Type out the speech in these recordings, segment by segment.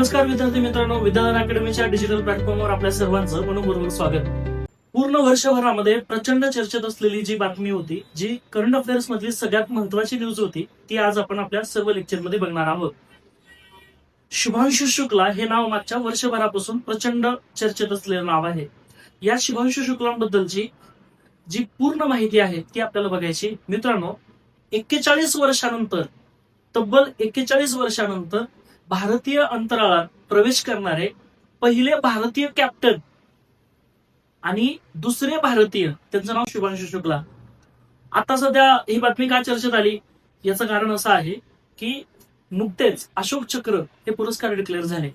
नमस्कार विद्यार्थी मित्रांनो, विद्याधर अकॅडमीच्या डिजिटल प्लॅटफॉर्मवर आपल्या सर्वांचं मनपूर्वक स्वागत. पूर्ण वर्षभरामध्ये प्रचंड चर्चेत असलेली जी बातमी होती, जी करंट अफेअर्स मधली सगळ्यात महत्वाची न्यूज होती, ती आज आपण आपल्या सर्व लेक्चरमध्ये बघणार आहोत. शुभांशु शुक्ला हे नाव मागच्या वर्षभरापासून प्रचंड चर्चेत असलेलं नाव आहे. या शुभांशु शुक्लांबद्दलची जी पूर्ण माहिती आहे ती आपल्याला बघायची. मित्रांनो, 41 वर्षानंतर, तब्बल 41 वर्षानंतर भारतीय अंतराळात प्रवेश करणारे पहिले भारतीय कॅप्टन आणि दुसरे भारतीय, त्यांचं नाव शुभांशु शुक्ला. आता सध्या ही बातमी का चर्चेत आली याचं कारण असं आहे की नुकतेच अशोक चक्र हे पुरस्कार डिक्लेअर झाले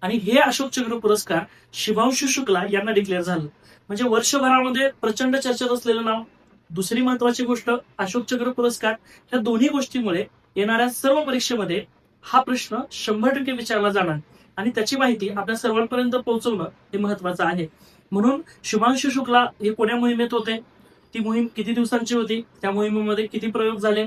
आणि हे अशोक चक्र पुरस्कार शुभांशु शुक्ला यांना डिक्लेअर झालं. म्हणजे वर्षभरामध्ये प्रचंड चर्चेत असलेलं नाव, दुसरी महत्वाची गोष्ट अशोक चक्र पुरस्कार, या दोन्ही गोष्टीमुळे येणाऱ्या सर्व परीक्षेमध्ये हा प्रश्न 100% विचारला जाणार आणि त्याची माहिती आपल्या सर्वांपर्यंत पोहोचवणं हे महत्वाचं आहे. म्हणून शुभांशु शुक्ला हे कोण्या मोहिमेत होते, ती मोहीम किती दिवसांची होती, त्या मोहिमेमध्ये किती प्रयोग झाले,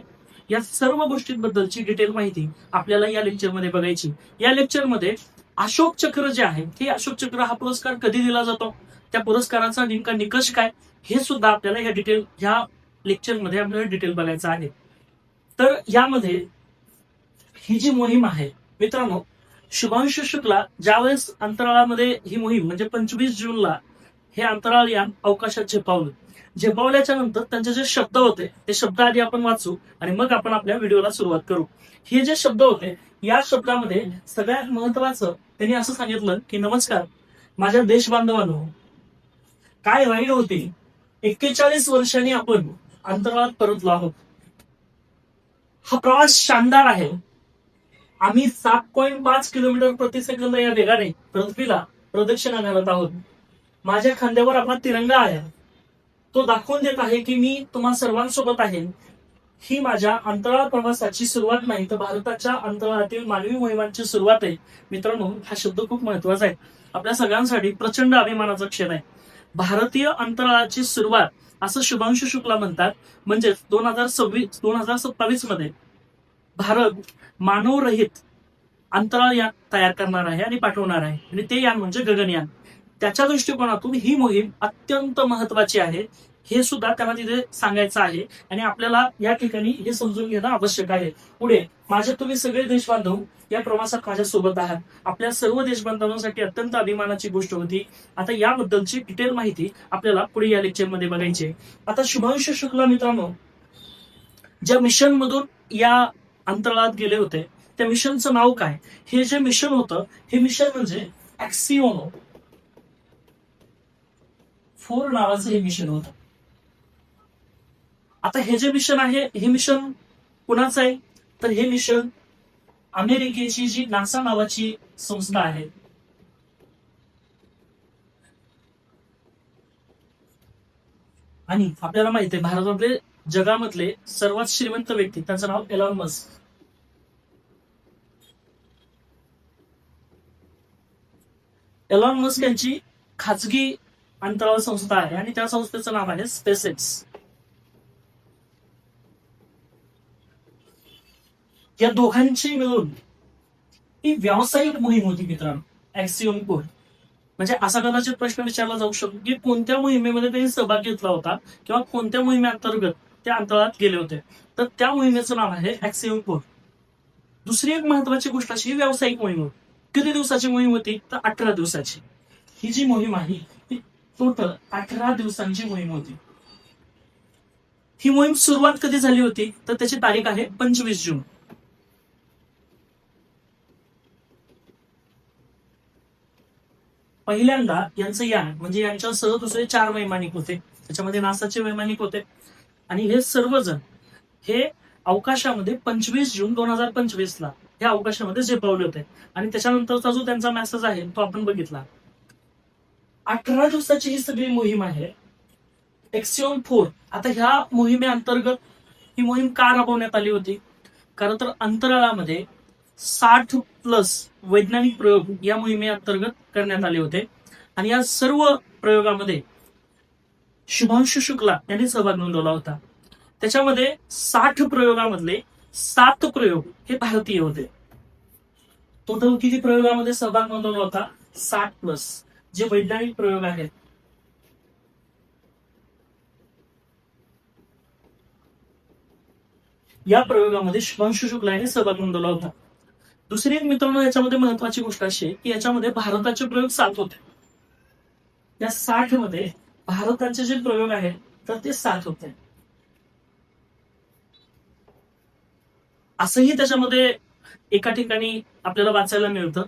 या सर्व गोष्टींबद्दलची डिटेल माहिती आपल्याला या लेक्चरमध्ये बघायची. या लेक्चरमध्ये अशोक चक्र जे आहे, हे अशोक चक्र हा पुरस्कार कधी दिला जातो, त्या पुरस्काराचा नेमका निकष काय, हे सुद्धा आपल्याला ह्या लेक्चरमध्ये आपल्याला डिटेल बघायचं आहे. तर यामध्ये ही जी मोहीम आहे मित्रांनो, शुभांशु शुक्ला ज्यावेळेस अंतराळामध्ये ही मोहीम म्हणजे 25 जूनला हे अंतराळ यान अवकाशात झेपावल्याच्या नंतर त्यांचे जे शब्द होते ते शब्द आधी आपण वाचू आणि मग आपण आपल्या व्हिडिओला सुरुवात करू. हे जे शब्द होते, या शब्दामध्ये सगळ्यात महत्वाचं त्यांनी असं सांगितलं की नमस्कार माझ्या देश बांधवांनो, काय राईड होती, 41 वर्षांनी आपण अंतराळात परतलो आहोत. हा प्रवास शानदार आहे. आम्ही 7.5 किलोमीटर प्रति सेकंद या वेगाने पृथ्वीला प्रदक्षिणा घालत आहोत. माझ्या खांद्यावर आपला तिरंगा आहे, तो दाखवून देत आहे की मी तुम्हा सर्वांसोबत आहे. ही माझ्या अंतराळ प्रवासाची सुरुवात नाही, तर भारताच्या अंतराळातील मानवी मोहिमांची सुरुवात आहे. मित्रांनो, हा शब्द खूप महत्वाचा आहे, आपल्या सगळ्यांसाठी प्रचंड अभिमानाचा क्षण आहे. भारतीय अंतराळाची सुरुवात असं शुभांशु शुक्ला म्हणतात. म्हणजे 2027 मध्ये भारत मानवरहित अंतराळ यान तयार करणार आहे आणि पाठवणार आहे, आणि ते यान म्हणजे गगनयान. त्याच्या दृष्टिकोनातून ही मोहीम अत्यंत महत्वाची आहे, हे सुद्धा त्यांना तिथे सांगायचं आहे आणि आपल्याला या ठिकाणी हे समजून घेणं आवश्यक आहे. पुढे माझे तुम्ही सगळे देशबांधव या प्रवासात माझ्यासोबत आहात. आपल्या सर्व देशबांधवांसाठी अत्यंत अभिमानाची गोष्ट होती. आता याबद्दलची डिटेल माहिती आपल्याला पुढे या लेक्चरमध्ये बघायची. आता शुभांशु शुक्ला मित्रांनो, ज्या मिशन मधून या अंतराळात गेले होते त्या मिशनचं नाव काय, हे जे मिशन होतं हे मिशन म्हणजे ॲक्सिओनो 4 नावाचं हे मिशन होतं. आता हे जे मिशन आहे, हे मिशन कुणाचं आहे, तर हे मिशन अमेरिकेची जी नासा नावाची संस्था आहे, आणि आपल्याला माहिती आहे भारतातले जगामधले सर्वात श्रीमंत व्यक्ती, त्यांचं नाव एलॉन मस्क. एलॉन मस्क यांची खाजगी अंतराळ संस्था आहे आणि त्या संस्थेचं नाव आहे स्पेसएक्स. या दोघांची मिळून ही व्यावसायिक मोहीम होती मित्रांनो, ॲक्सिओम 4. म्हणजे असा कदाचित प्रश्न विचारला जाऊ शकतो की कोणत्या मोहिमेमध्ये त्यांनी सहभाग घेतला होता किंवा कोणत्या मोहिमेअंतर्गत ते अंतराळात गेले होते, तर त्या मोहिमेचं नाव आहे ॲक्सिओम 4. दुसरी एक महत्वाची गोष्ट अशी, ही व्यावसायिक मोहीम होती. किती दिवसाची मोहीम होती, तर 18 दिवसाची. ही जी मोहीम आहे ती टोटल 18 दिवसांची मोहीम होती. ही मोहीम सुरुवात कधी झाली होती, तर त्याची तारीख आहे 25 जून. पहिल्यांदा यांचं यान म्हणजे यांच्यासह दुसरे 4 वैमानिक होते, त्याच्यामध्ये नासाचे वैमानिक होते, आणि हे सर्वजण हे अवकाशामध्ये 25 जून 2025 ला हे अवकाशामध्ये झेपावले होते. आणि त्याच्यानंतरचा जो त्यांचा मेसेज आहे तो आपण बघितला. 18 दिवसाची ही सगळी मोहीम आहे ॲक्सिओम 4. आता ह्या मोहिमेअंतर्गत ही मोहीम का राबवण्यात आली होती, कारण तर अंतराळामध्ये 60+ वैज्ञानिक प्रयोग या मोहिमेअंतर्गत करण्यात आले होते आणि या सर्व प्रयोगामध्ये शुभांशु शुक्ला यांनी सहभाग नोंदवला होता. त्याच्यामध्ये 60 प्रयोगामधले 7 प्रयोग हे भारतीय होते. टोटल किती प्रयोगामध्ये सहभाग नोंदवला होता? 60+. जे वैज्ञानिक प्रयोग आहेत या प्रयोगामध्ये शुभांशु शुक्ला यांनी सहभाग नोंदवला होता. दुसरी एक मित्रांनो याच्यामध्ये महत्वाची गोष्ट अशी आहे की याच्यामध्ये भारताचे प्रयोग 7 होते. या 60 मध्ये भारताचे जे प्रयोग आहेत तर ते 7 होते. असंही त्याच्यामध्ये एका ठिकाणी आपल्याला वाचायला मिळतं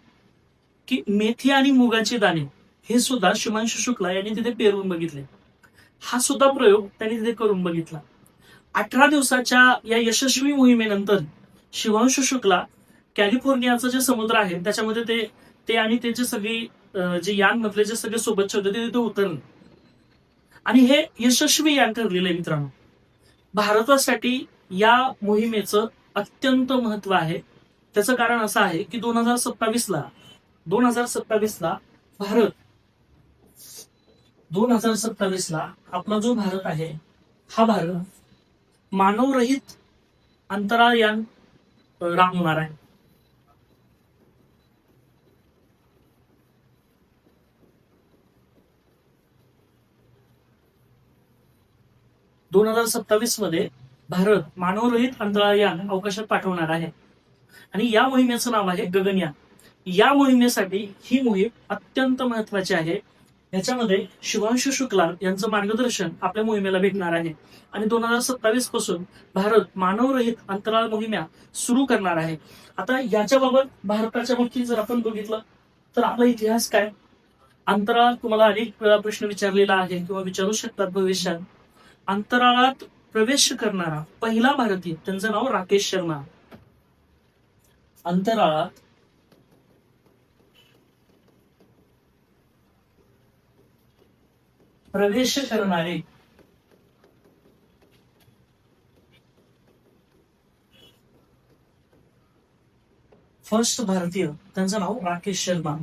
की मेथी आणि मुगाची दाणे हे सुद्धा शुभांशु शुक्ला यांनी तिथे पेरून बघितले. हा सुद्धा प्रयोग त्यांनी तिथे करून बघितला. 18 दिवसाच्या या यशस्वी मोहिमेनंतर शुभांशु शुक्ला कॅलिफोर्नियाचं जे समुद्र आहे त्याच्यामध्ये ते आणि त्याचे सगळी जे यान मधले जे सगळे सोबतचे होते ते तिथे उतरले आणि हे यशस्वी यान ठरलेलं आहे मित्रांनो. भारतासाठी या मोहिमेचं अत्यंत महत्व आहे. त्याचं कारण असं आहे की 2027ला भारत 2027ला आपला जो भारत आहे हा भारत मानवरहित अंतराळ यान राबवणार आहे. दोन हजार 27 मध्ये भारत मानवरहित अंतराळ यान अवकाशात पाठवणार आहे आणि या मोहिमेचं नाव आहे गगनयान. या मोहिमेसाठी ही मोहीम अत्यंत महत्वाची आहे. याच्यामध्ये शुभांशु शुक्ला यांचं मार्गदर्शन आपल्या मोहिमेला भेटणार आहे आणि 2027 पासून भारत मानवरहित अंतराळ मोहिमा सुरू करणार आहे. आता याच्याबाबत भारताच्या बाबतीत जर आपण बघितलं तर आपला इतिहास काय? अंतराळात तुम्हाला अनेक वेळा प्रश्न विचारलेला आहे किंवा विचारू शकतात भविष्यात. अंतराळात प्रवेश करणारा पहिला भारतीय त्यांचं नाव राकेश शर्मा. अंतराळात प्रवेश करणारे फर्स्ट भारतीय त्यांचं नाव राकेश शर्मा.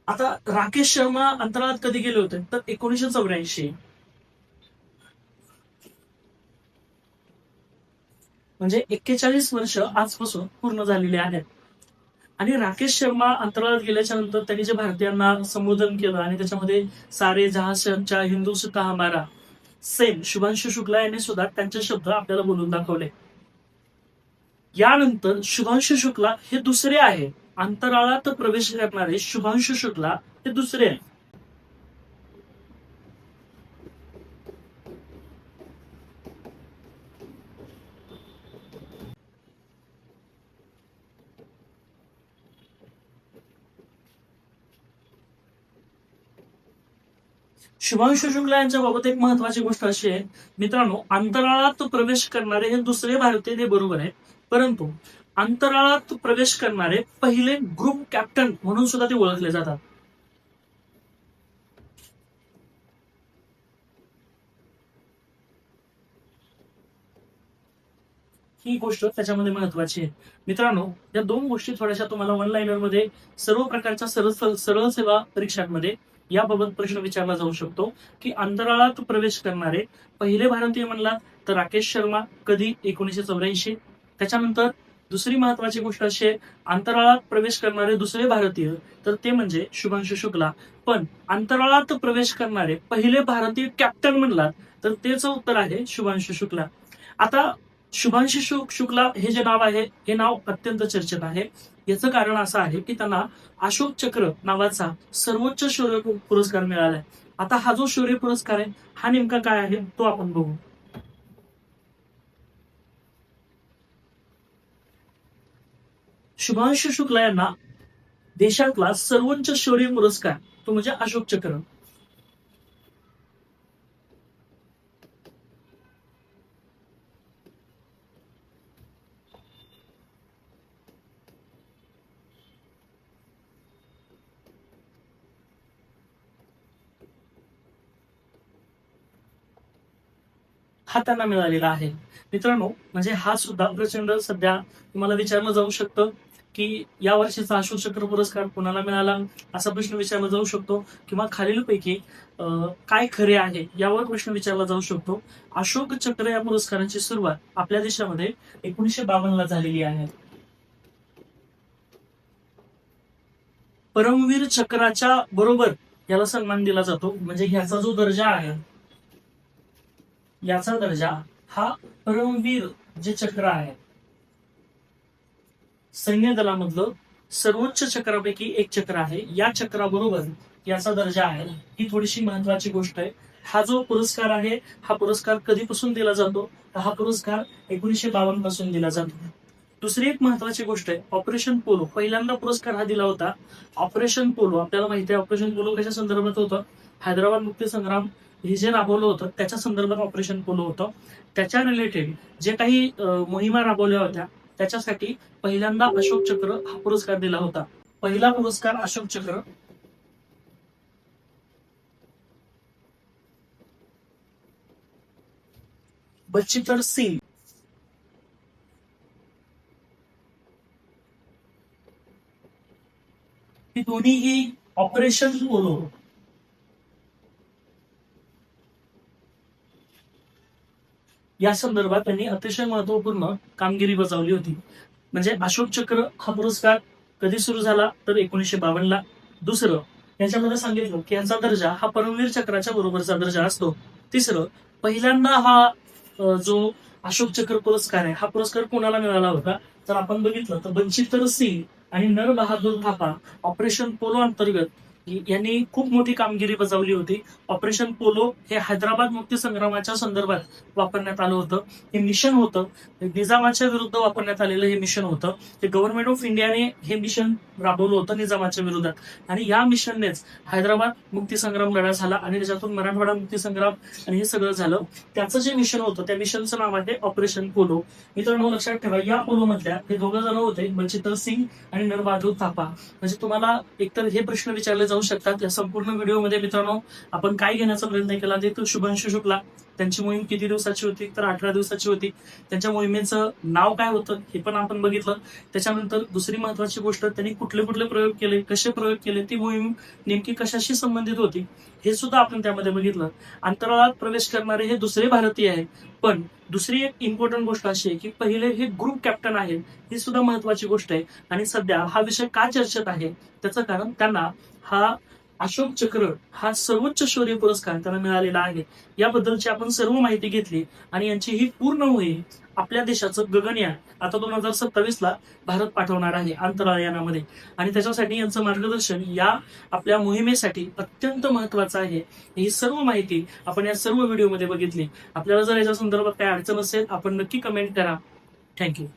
आता राकेश शर्मा अंतराळात कधी गेले होते तर 1984. म्हणजे 41 वर्ष आजपासून पूर्ण झालेली आहेत. आणि राकेश शर्मा अंतराळात गेल्याच्या नंतर त्यांनी जे भारतीयांना संबोधन केलं आणि त्याच्यामध्ये सारे जहां हिंदुस्तान हमारा सेम शुभांशु शुक्ला यांनी सुद्धा त्यांचे शब्द आपल्याला बोलून दाखवले. यानंतर शुभांशु शुक्ला हे दुसरे आहे अंतराळात प्रवेश करणारे. शुभांशु शुक्ला हे दुसरे आहे. शुभांशु शुक्ला यांच्या बाबत एक महत्वाची गोष्ट अशी आहे मित्रांनो, अंतराळात प्रवेश करणारे हे दुसरे भारतीय हे बरोबर आहे, परंतु अंतराळात प्रवेश करणारे पहिले ग्रुप कॅप्टन म्हणून सुद्धा ते ओळखले जातात. ही गोष्ट त्याच्यामध्ये महत्वाची आहे मित्रांनो. या दोन गोष्टी थोड्याशा तुम्हाला वन लाईनर मध्ये सर्व प्रकारच्या सरळ सेवा परीक्षांमध्ये याबाबत प्रश्न विचारला जाऊ शकतो की अंतराळात प्रवेश करणारे पहिले भारतीय म्हणला तर राकेश शर्मा कधी 1984. त्याच्यानंतर दुसरी महत्वाची गोष्ट अशी आहे अंतराळात प्रवेश करणारे दुसरे भारतीय तर ते म्हणजे शुभांशु शुक्ला. पण अंतराळात प्रवेश करणारे पहिले भारतीय कॅप्टन म्हणला तर त्याचं उत्तर आहे शुभांशु शुक्ला. आता शुभांशु शुक्ला हे जे नाव आहे हे नाव अत्यंत चर्चेत आहे. याचं कारण असं आहे की त्यांना अशोक चक्र नावाचा सर्वोच्च शौर्य पुरस्कार मिळालाय. आता हा जो शौर्य पुरस्कार आहे हा नेमका काय आहे तो आपण बघू. शुभांशु शुक्ला यांना देशातला सर्वोच्च शौर्य पुरस्कार तो म्हणजे अशोक चक्र. हा त्यांना मिळालेला आहे मित्रांनो. म्हणजे हा सुद्धा प्रचंड सध्या तुम्हाला विचारलं जाऊ शकतं की या वर्षीचा अशोक चक्र पुरस्कार कोणाला मिळाला असा प्रश्न विचारला जाऊ शकतो, किंवा खालीलपैकी काय खरे आहे यावर प्रश्न विचारला जाऊ शकतो. अशोक चक्र या पुरस्काराची सुरुवात आपल्या देशामध्ये 1952 ला झालेली आहे. परमवीर चक्राच्या बरोबर याला सन्मान दिला जातो, म्हणजे ह्याचा जो दर्जा आहे, याचा दर्जा हा परमवीर जे चक्र आहे, सैन्य दलामधलं सर्वोच्च चक्रापैकी एक चक्र आहे, या चक्राबरोबर याचा दर्जा आहे. ही थोडीशी महत्वाची गोष्ट आहे. हा जो पुरस्कार आहे, हा पुरस्कार कधीपासून दिला जातो, हा पुरस्कार 1952 पासून दिला जातो. दुसरी एक महत्वाची गोष्ट आहे, ऑपरेशन पोलो. पहिल्यांदा पुरस्कार हा दिला होता ऑपरेशन पोलो. आपल्याला माहिती आहे ऑपरेशन पोलो कशा संदर्भात होतं, हैदराबाद मुक्ती संग्राम हे जे राबवलं होतं त्याच्या संदर्भात ऑपरेशन पोलो होतं. त्याच्या रिलेटेड जे काही मोहिमा राबवल्या होत्या त्याच्यासाठी पहिल्यांदा अशोक चक्र हा पुरस्कार दिला होता. पहिला पुरस्कार अशोक चक्र बचितर सिंग ही दोन्हीही ऑपरेशन पोलो या संदर्भात त्यांनी अतिशय महत्वपूर्ण कामगिरी बजावली होती. म्हणजे अशोक चक्र हा पुरस्कार कधी सुरू झाला तर 1952 ला. दुसरं, याच्यामध्ये सांगितलं की याचा दर्जा हा परमवीर चक्राच्या बरोबरचा दर्जा असतो. तिसरं, पहिल्यांदा हा जो अशोक चक्र पुरस्कार आहे, हा पुरस्कार कोणाला मिळाला होता तर आपण बघितलं तर बचितर सिंग आणि नर बहादूर थापा ऑपरेशन पोलो अंतर्गत यांनी खूप मोठी कामगिरी बजावली होती. ऑपरेशन पोलो हे हैदराबाद मुक्ती संग्रामाच्या संदर्भात वापरण्यात आलं होतं. हे मिशन होतं, निजामाच्या विरुद्ध वापरण्यात आलेलं हे मिशन होतं. ते गव्हर्नमेंट ऑफ इंडियाने हे मिशन राबवलं होतं निजामाच्या विरोधात, आणि या मिशननेच हैदराबाद मुक्ती संग्राम लढा झाला आणि त्याच्यातून मराठवाडा मुक्ती संग्राम आणि हे सगळं झालं. त्याचं जे मिशन होतं त्या मिशनचं नाव आहे ऑपरेशन पोलो. मित्रांनो लक्षात ठेवा, या पोलो मधल्या हे दोघं जण होते बचितर सिंग आणि नर बहादूर थापा. म्हणजे तुम्हाला एकतर हे प्रश्न विचारले जाऊ शकतात. या संपूर्ण व्हिडिओमध्ये मित्रांनो आपण काय घेण्याचा प्रयत्न केला ते तर शुभांशु शुक्ला, त्यांची मोहीम किती दिवसाची होती तर 18 दिवसाची होती. त्यांच्या मोहिमेचं नाव काय होतं हे पण आपण बघितलं. त्याच्यानंतर दुसरी महत्वाची गोष्ट, त्यांनी कुठले कुठले प्रयोग केले, कसे प्रयोग केले, ती मोहीम नेमकी कशाशी संबंधित होती हे सुद्धा आपण त्यामध्ये बघितलं. अंतराळात प्रवेश करणारे हे दुसरे भारतीय आहेत. पण दुसरी एक इम्पॉर्टंट गोष्ट अशी आहे की पहिले हे ग्रुप कॅप्टन आहेत, ही सुद्धा महत्वाची गोष्ट आहे. आणि सध्या हा विषय का चर्चेत आहे त्याचं कारण त्यांना हा अशोक चक्र हा सर्वोच्च शौर्य पुरस्कार त्यांना मिळालेला आहे. याबद्दलची आपण सर्व माहिती घेतली आणि यांची ही पूर्ण मोहीम आपल्या देशाचं गगनयान आता 2027 ला भारत पाठवणार आहे अंतराळयानामध्ये, आणि त्याच्यासाठी यांचं मार्गदर्शन या आपल्या मोहिमेसाठी अत्यंत महत्वाचं आहे. ही सर्व माहिती आपण या सर्व व्हिडिओमध्ये बघितली. आपल्याला जर याच्या संदर्भात काही अडचण असेल आपण नक्की कमेंट करा. थँक्यू.